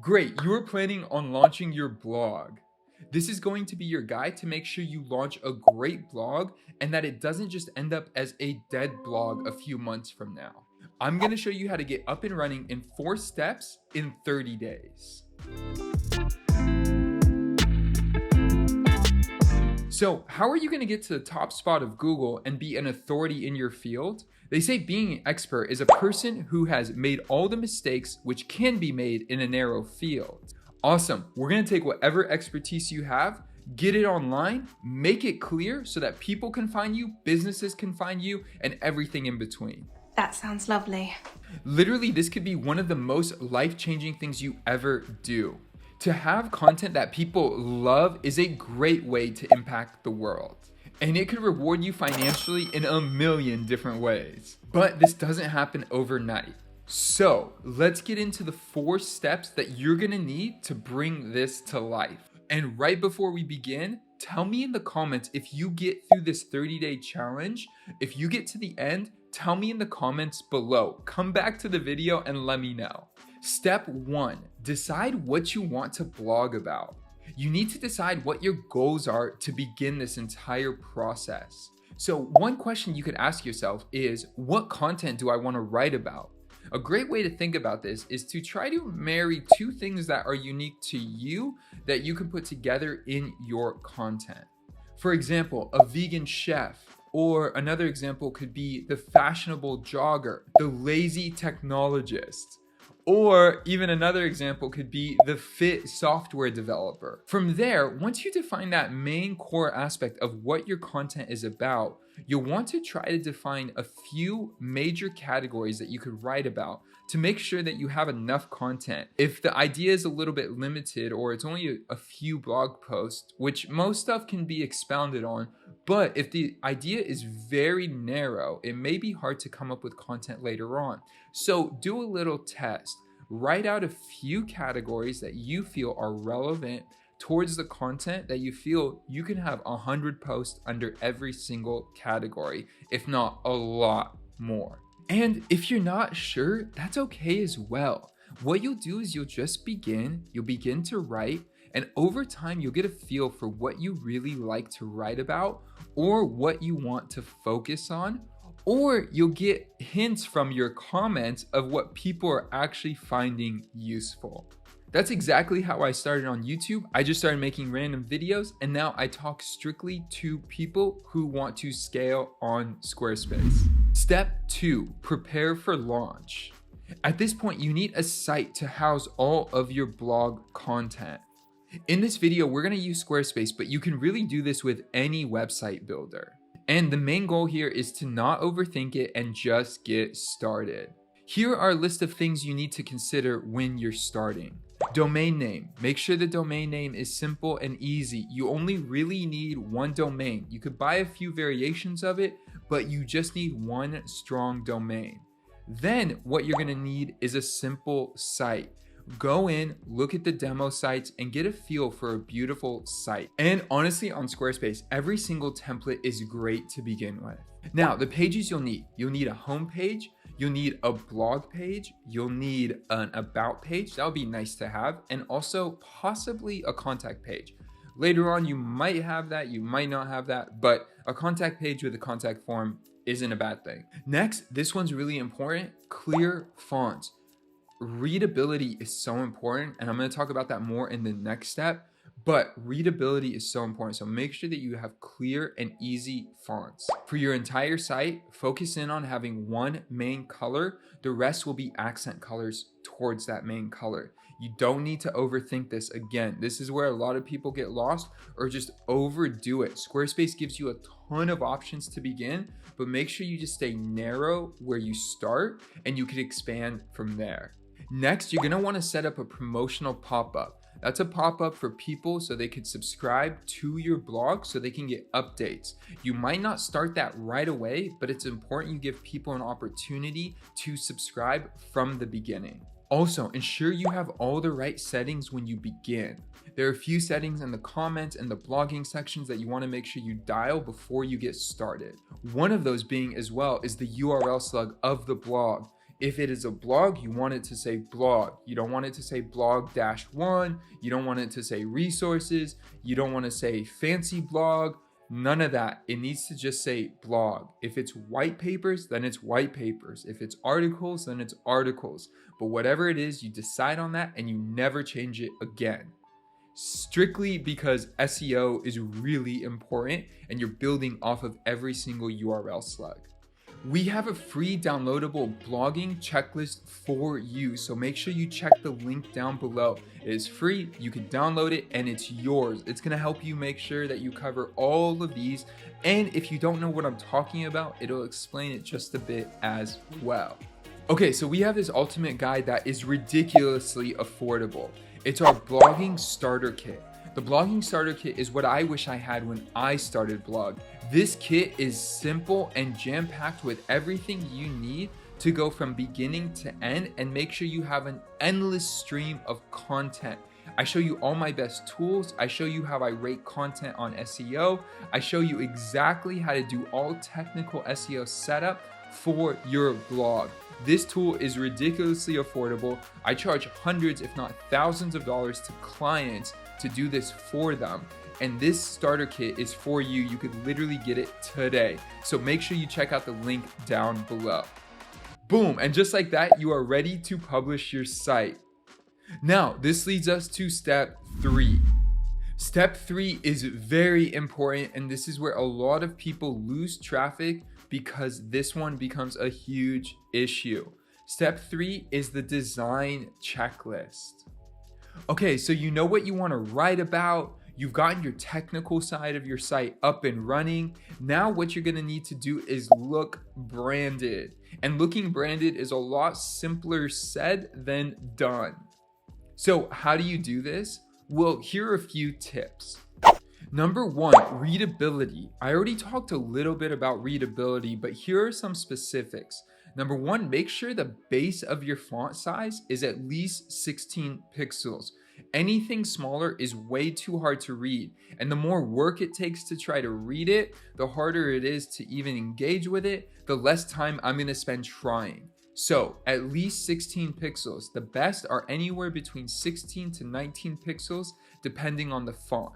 Great, you are planning on launching your blog. This is going to be your guide to make sure you launch a great blog and that it doesn't just end up as a dead blog a few months from now. I'm going to show you how to get up and running in 4 steps in 30 days. So how are you going to get to the top spot of Google and be an authority in your field? They say being an expert is a person who has made all the mistakes which can be made in a narrow field. Awesome. We're going to take whatever expertise you have, get it online, make it clear so that people can find you, businesses can find you, and everything in between. That sounds lovely. Literally, this could be one of the most life-changing things you ever do. To have content that people love is a great way to impact the world. And it could reward you financially in a million different ways. But this doesn't happen overnight. So let's get into the 4 steps that you're gonna need to bring this to life. And right before we begin, tell me in the comments if you get through this 30-day challenge. If you get to the end, tell me in the comments below. Come back to the video and let me know. Step 1, decide what you want to blog about. You need to decide what your goals are to begin this entire process. So one question you could ask yourself is, what content do I want to write about? A great way to think about this is to try to marry 2 things that are unique to you that you can put together in your content. For example, a vegan chef, or another example could be the fashionable jogger, the lazy technologist. Or even another example could be the fit software developer. From there, once you define that main core aspect of what your content is about, you'll want to try to define a few major categories that you could write about to make sure that you have enough content. If the idea is a little bit limited or it's only a few blog posts, which most stuff can be expounded on, but if the idea is very narrow, it may be hard to come up with content later on. So do a little test. Write out a few categories that you feel are relevant towards the content that you feel you can have 100 posts under every single category, if not a lot more. And if you're not sure, that's okay as well. What you'll do is you'll begin to write, and over time you'll get a feel for what you really like to write about or what you want to focus on, or you'll get hints from your comments of what people are actually finding useful. That's exactly how I started on YouTube. I just started making random videos, and now I talk strictly to people who want to scale on Squarespace. Step 2, prepare for launch. At this point, you need a site to house all of your blog content. In this video, we're gonna use Squarespace, but you can really do this with any website builder. And the main goal here is to not overthink it and just get started. Here are a list of things you need to consider when you're starting. Domain name. Make sure the domain name is simple and easy. You only really need one domain. You could buy a few variations of it, but you just need one strong domain. Then what you're gonna need is a simple site. Go in, look at the demo sites, and get a feel for a beautiful site. And honestly, on Squarespace, every single template is great to begin with. Now, the pages you'll need a home page, you'll need a blog page, you'll need an about page, that would be nice to have, and also possibly a contact page. Later on, you might have that, you might not have that, but a contact page with a contact form isn't a bad thing. Next, this one's really important, clear fonts. Readability is so important, and I'm going to talk about that more in the next step, but readability is so important. So make sure that you have clear and easy fonts. For your entire site, focus in on having one main color. The rest will be accent colors towards that main color. You don't need to overthink this. Again, this is where a lot of people get lost or just overdo it. Squarespace gives you a ton of options to begin, but make sure you just stay narrow where you start and you can expand from there. Next, you're gonna wanna set up a promotional pop-up. That's a pop-up for people so they could subscribe to your blog so they can get updates. You might not start that right away, but it's important you give people an opportunity to subscribe from the beginning. Also, ensure you have all the right settings when you begin. There are a few settings in the comments and the blogging sections that you want to make sure you dial before you get started. One of those being as well is the URL slug of the blog. If it is a blog, you want it to say blog. You don't want it to say blog-1. You don't want it to say resources. You don't want to say fancy blog. None of that. It needs to just say blog. If it's white papers, then it's white papers. If it's articles, then it's articles. But whatever it is, you decide on that and you never change it again. Strictly because SEO is really important and you're building off of every single URL slug. We have a free downloadable blogging checklist for you, so make sure you check the link down below. It is free, you can download it, and it's yours. It's gonna help you make sure that you cover all of these, and if you don't know what I'm talking about, it'll explain it just a bit as well. Okay, so we have this ultimate guide that is ridiculously affordable. It's our blogging starter kit. The blogging starter kit is what I wish I had when I started blog. This kit is simple and jam-packed with everything you need to go from beginning to end and make sure you have an endless stream of content. I show you all my best tools. I show you how I rate content on SEO. I show you exactly how to do all technical SEO setup for your blog. This tool is ridiculously affordable. I charge hundreds, if not thousands of dollars to clients to do this for them. And this starter kit is for you. You could literally get it today. So make sure you check out the link down below. Boom, and just like that, you are ready to publish your site. Now, this leads us to step 3. Step 3 is very important, and this is where a lot of people lose traffic because this one becomes a huge issue. Step 3 is the design checklist. Okay, so you know what you want to write about. You've gotten your technical side of your site up and running. Now what you're going to need to do is look branded. And looking branded is a lot simpler said than done. So how do you do this? Well, here are a few tips. Number 1, readability. I already talked a little bit about readability, but here are some specifics. Number 1, make sure the base of your font size is at least 16 pixels. Anything smaller is way too hard to read, and the more work it takes to try to read it, the harder it is to even engage with it, the less time I'm going to spend trying. So at least 16 pixels. The best are anywhere between 16 to 19 pixels depending on the font.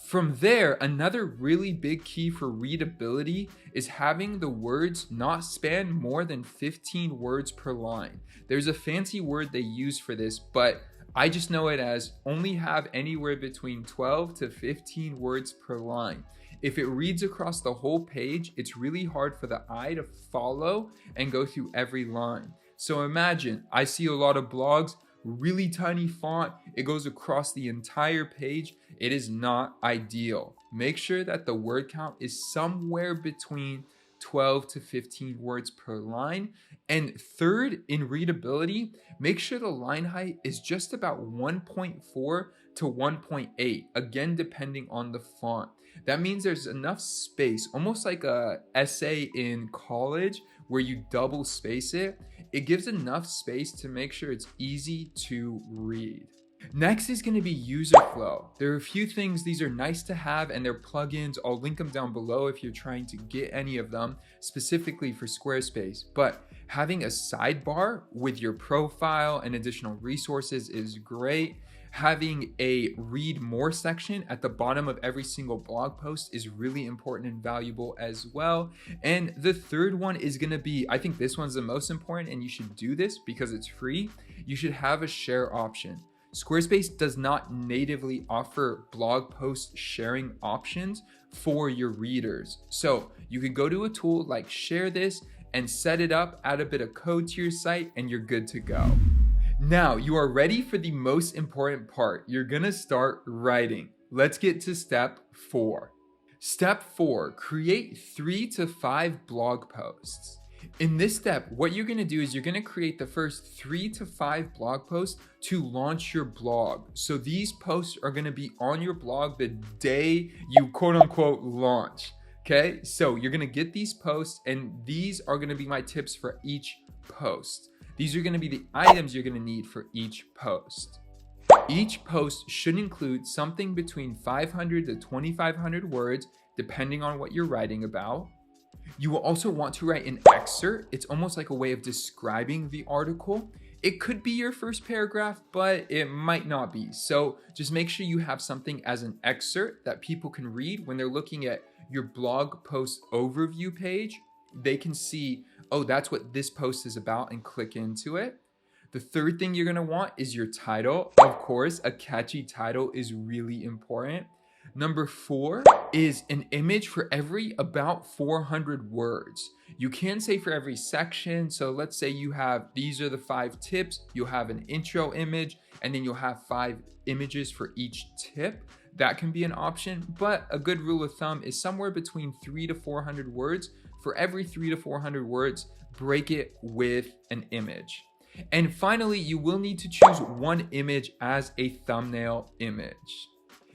From there, another really big key for readability is having the words not span more than 15 words per line. There's a fancy word they use for this, but I just know it as only have anywhere between 12 to 15 words per line. If it reads across the whole page, it's really hard for the eye to follow and go through every line. So imagine, I see a lot of blogs, really tiny font, it goes across the entire page. It is not ideal. Make sure that the word count is somewhere between 12 to 15 words per line. And third, in readability, make sure the line height is just about 1.4 to 1.8, again, depending on the font. That means there's enough space, almost like a essay in college where you double space it. It gives enough space to make sure it's easy to read. Next is going to be user flow. There are a few things, these are nice to have and they're plugins. I'll link them down below if you're trying to get any of them specifically for Squarespace. But having a sidebar with your profile and additional resources is great. Having a read more section at the bottom of every single blog post is really important and valuable as well. And the third one is going to be, I think this one's the most important and you should do this because it's free. You should have a share option. Squarespace does not natively offer blog post sharing options for your readers. So you can go to a tool like Share This and set it up, add a bit of code to your site, and you're good to go. Now you are ready for the most important part. You're gonna start writing. Let's get to step 4. Step 4, create 3 to 5 blog posts. In this step, what you're gonna do is you're gonna create the first 3 to 5 blog posts to launch your blog. So these posts are gonna be on your blog the day you quote unquote launch. Okay, so you're gonna get these posts and these are gonna be my tips for each post. These are gonna be the items you're gonna need for each post. Each post should include something between 500 to 2,500 words, depending on what you're writing about. You will also want to write an excerpt. It's almost like a way of describing the article. It could be your first paragraph, but it might not be. So just make sure you have something as an excerpt that people can read when they're looking at your blog post overview page. They can see, oh, that's what this post is about, and click into it. The third thing you're gonna want is your title. Of course, a catchy title is really important. Number 4 is an image for every about 400 words. You can say for every section. So let's say you have, these are the 5 tips. You'll have an intro image, and then you'll have 5 images for each tip. That can be an option, but a good rule of thumb is somewhere between 300 to 400 words. For every 300 to 400 words, break it with an image. And finally, you will need to choose one image as a thumbnail image.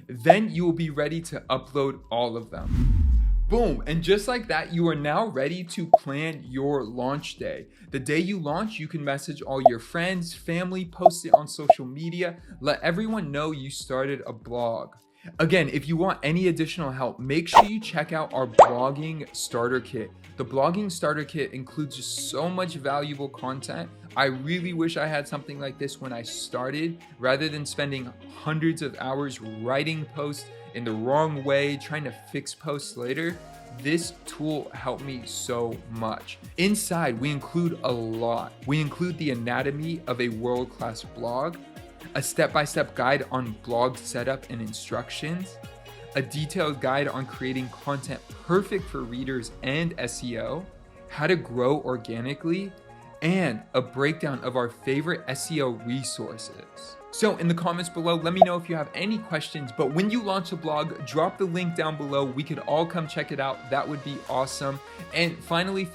Then you will be ready to upload all of them. Boom, and just like that, you are now ready to plan your launch day. The day you launch, you can message all your friends, family, post it on social media, let everyone know you started a blog. Again, if you want any additional help, make sure you check out our blogging starter kit. The blogging starter kit includes just so much valuable content. I really wish I had something like this when I started, rather than spending hundreds of hours writing posts in the wrong way, trying to fix posts later. This tool helped me so much. Inside, we include a lot. We include the anatomy of a world-class blog, a step-by-step guide on blog setup and instructions, a detailed guide on creating content perfect for readers and SEO, how to grow organically, and a breakdown of our favorite SEO resources. So in the comments below, let me know if you have any questions, but when you launch a blog, drop the link down below. We could all come check it out. That would be awesome. And finally,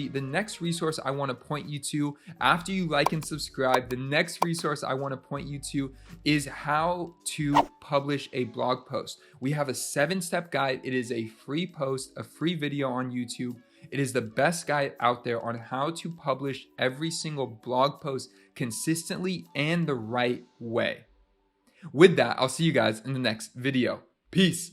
the next resource I want to point you to after you like and subscribe, the next resource I want to point you to is how to publish a blog post. We have a 7-step guide. It is a free post, a free video on YouTube. It is the best guide out there on how to publish every single blog post consistently and the right way. With that, I'll see you guys in the next video. Peace.